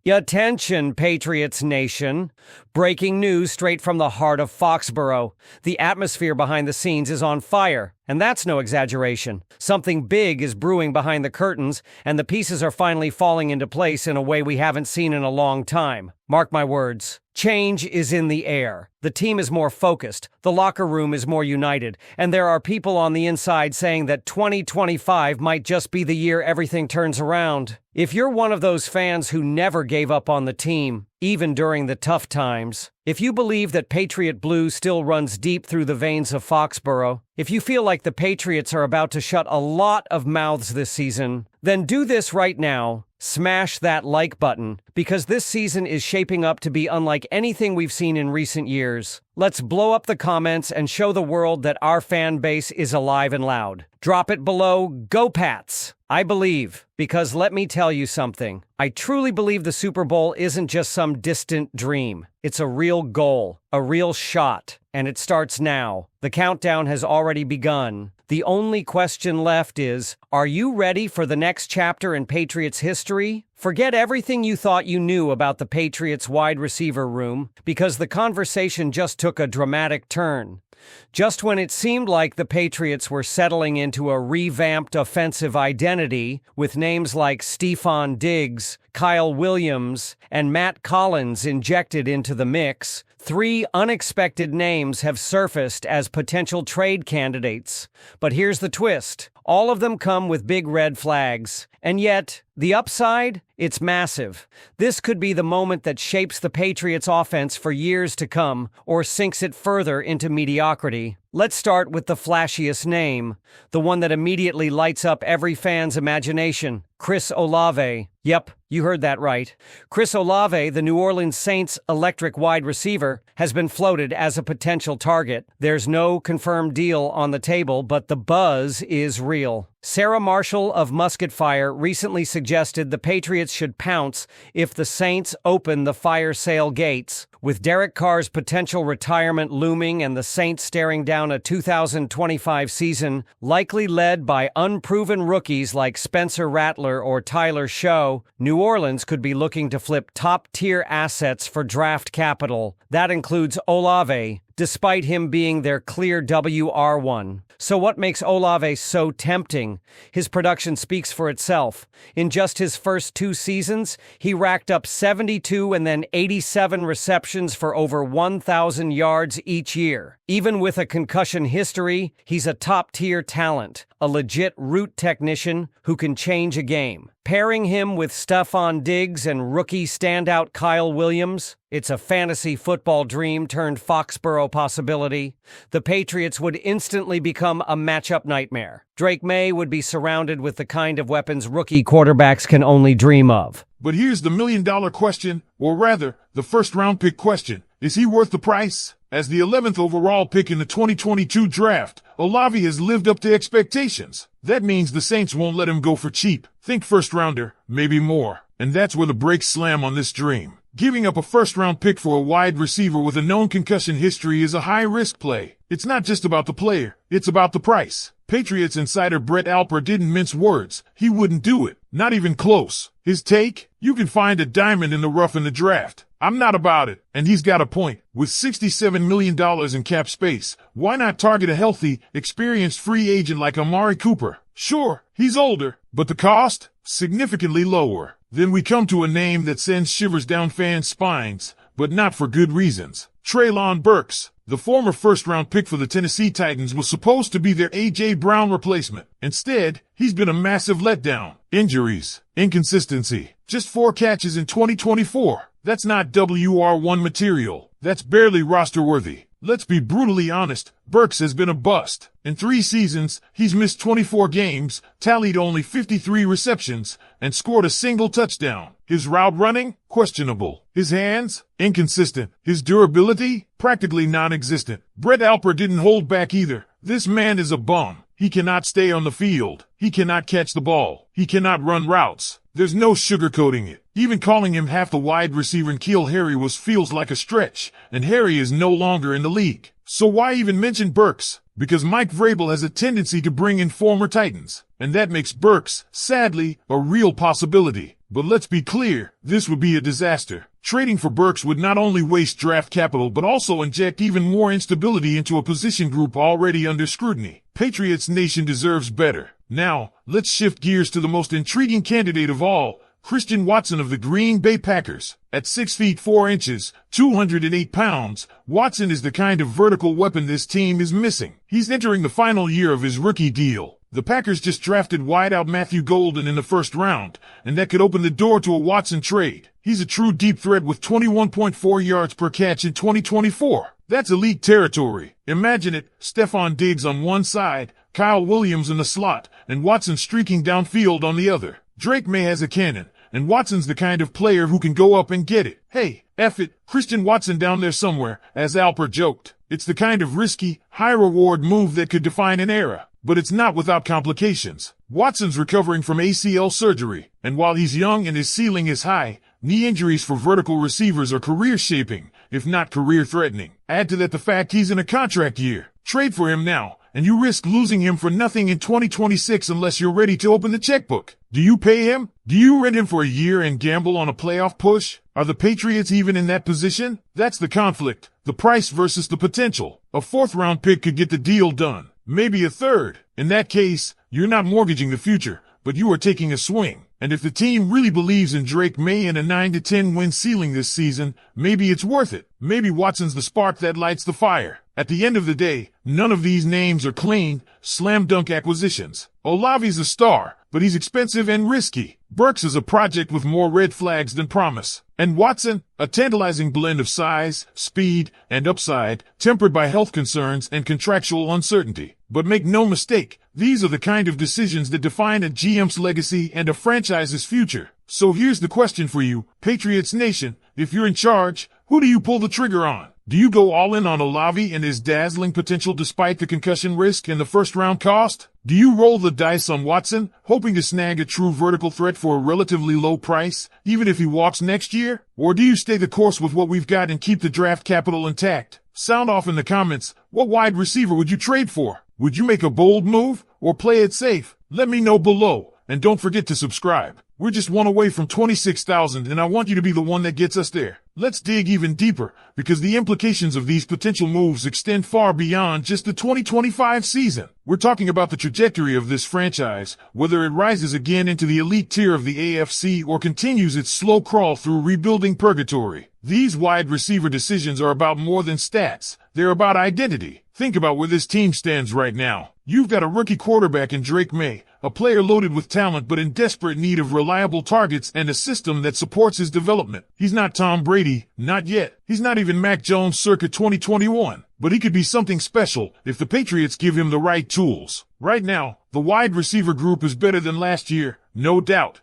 Attention, Patriots Nation. Breaking news straight from the heart of Foxborough. The atmosphere behind the scenes is on fire, and that's no exaggeration. Something big is brewing behind the curtains, and the pieces are finally falling into place in a way we haven't seen in a long time. Mark my words. Change is in the air. The team is more focused, the locker room is more united, and there are people on the inside saying that 2025 might just be the year everything turns around. If you're one of those fans who never gave up on the team, even during the tough times, if you believe that Patriot Blue still runs deep through the veins of Foxborough, if you feel like the Patriots are about to shut a lot of mouths this season, then do this right now. Smash that like button, because this season is shaping up to be unlike anything we've seen in recent years. Let's blow up the comments and show the world that our fan base is alive and loud. Drop it below. Go Pats! I believe, because let me tell you something. I truly believe the Super Bowl isn't just some distant dream. It's a real goal, a real shot, and it starts now. The countdown has already begun. The only question left is, are you ready for the next chapter in Patriots history? Forget everything you thought you knew about the Patriots wide receiver room, because the conversation just took a dramatic turn. Just when it seemed like the Patriots were settling into a revamped offensive identity with names like Stephon Diggs, Kyle Williams, and Matt Collins injected into the mix, three unexpected names have surfaced as potential trade candidates. But here's the twist. All of them come with big red flags. And yet, the upside? It's massive. This could be the moment that shapes the Patriots' offense for years to come, or sinks it further into mediocrity. Let's start with the flashiest name, the one that immediately lights up every fan's imagination, Chris Olave. Yep, you heard that right. Chris Olave, the New Orleans Saints' electric wide receiver, has been floated as a potential target. There's no confirmed deal on the table, but the buzz is real. Sarah Marshall of Musket Fire recently suggested the Patriots should pounce if the Saints open the fire sale gates. With Derek Carr's potential retirement looming and the Saints staring down a 2025 season likely led by unproven rookies like Spencer Rattler or Tyler Show, New Orleans could be looking to flip top-tier assets for draft capital. That includes Olave, despite him being their clear WR1. So what makes Olave so tempting? His production speaks for itself. In just his first 2 seasons, he racked up 72 and then 87 receptions for over 1,000 yards each year. Even with a concussion history, he's a top-tier talent, a legit route technician who can change a game. Pairing him with Stephon Diggs and rookie standout Kyle Williams, it's a fantasy football dream turned Foxborough possibility. The Patriots would instantly become a matchup nightmare. Drake Maye would be surrounded with the kind of weapons rookie quarterbacks can only dream of. But here's the million-dollar question, or rather, the first-round pick question. Is he worth the price? As the 11th overall pick in the 2022 draft, Olave has lived up to expectations. That means the Saints won't let him go for cheap. Think first-rounder, maybe more. And that's where the brakes slam on this dream. Giving up a first-round pick for a wide receiver with a known concussion history is a high-risk play. It's not just about the player, it's about the price. Patriots insider Brett Alper didn't mince words. He wouldn't do it. Not even close. His take? You can find a diamond in the rough in the draft. I'm not about it. And he's got a point. With $67 million in cap space, why not target a healthy, experienced free agent like Amari Cooper? Sure, he's older, but the cost? Significantly lower. Then we come to a name that sends shivers down fans' spines, but not for good reasons. Treylon Burks. The former first-round pick for the Tennessee Titans was supposed to be their A.J. Brown replacement. Instead, he's been a massive letdown. Injuries. Inconsistency. Just 4 catches in 2024. That's not WR1 material. That's barely roster-worthy. Let's be brutally honest, Burks has been a bust. In 3 seasons, he's missed 24 games, tallied only 53 receptions, and scored a single touchdown. His route running? Questionable. His hands? Inconsistent. His durability? Practically non-existent. Brett Alper didn't hold back either. This man is a bum. He cannot stay on the field. He cannot catch the ball. He cannot run routes. There's no sugarcoating it. Even calling him half the wide receiver and N'Keal Harry feels like a stretch, and Harry is no longer in the league. So why even mention Burks? Because Mike Vrabel has a tendency to bring in former Titans, and that makes Burks, sadly, a real possibility. But let's be clear, this would be a disaster. Trading for Burks would not only waste draft capital but also inject even more instability into a position group already under scrutiny. Patriots Nation deserves better. Now, let's shift gears to the most intriguing candidate of all, Christian Watson of the Green Bay Packers. At 6 feet 4 inches, 208 pounds, Watson is the kind of vertical weapon this team is missing. He's entering the final year of his rookie deal. The Packers just drafted wideout Matthew Golden in the first round, and that could open the door to a Watson trade. He's a true deep threat with 21.4 yards per catch in 2024. That's elite territory. Imagine it, Stephon Diggs on one side, Kyle Williams in the slot, and Watson streaking downfield on the other. Drake Maye has a cannon, and Watson's the kind of player who can go up and get it. Hey, F it, Christian Watson down there somewhere, as Alper joked. It's the kind of risky, high-reward move that could define an era. But it's not without complications. Watson's recovering from ACL surgery, and while he's young and his ceiling is high, knee injuries for vertical receivers are career-shaping, if not career-threatening. Add to that the fact he's in a contract year. Trade for him now, and you risk losing him for nothing in 2026 unless you're ready to open the checkbook. Do you pay him? Do you rent him for a year and gamble on a playoff push? Are the Patriots even in that position? That's the conflict, the price versus the potential. A fourth-round pick could get the deal done. Maybe a third. In that case, you're not mortgaging the future, but you are taking a swing. And if the team really believes in Drake Maye and a 9-10 win ceiling this season, maybe it's worth it. Maybe Watson's the spark that lights the fire. At the end of the day, none of these names are clean, slam dunk acquisitions. Olave's a star, but he's expensive and risky. Burks is a project with more red flags than promise. And Watson, a tantalizing blend of size, speed, and upside, tempered by health concerns and contractual uncertainty. But make no mistake, these are the kind of decisions that define a GM's legacy and a franchise's future. So here's the question for you, Patriots Nation. If you're in charge, who do you pull the trigger on? Do you go all in on Olave and his dazzling potential despite the concussion risk and the first-round cost? Do you roll the dice on Watson, hoping to snag a true vertical threat for a relatively low price, even if he walks next year? Or do you stay the course with what we've got and keep the draft capital intact? Sound off in the comments. What wide receiver would you trade for? Would you make a bold move or play it safe? Let me know below. And don't forget to subscribe. We're just one away from 26,000 and I want you to be the one that gets us there. Let's dig even deeper because the implications of these potential moves extend far beyond just the 2025 season. We're talking about the trajectory of this franchise, whether it rises again into the elite tier of the AFC or continues its slow crawl through rebuilding purgatory. These wide receiver decisions are about more than stats. They're about identity. Think about where this team stands right now. You've got a rookie quarterback in Drake Maye, a player loaded with talent but in desperate need of reliable targets and a system that supports his development. He's not Tom Brady, not yet. He's not even Mac Jones circa 2021. But he could be something special if the Patriots give him the right tools. Right now, the wide receiver group is better than last year, no doubt.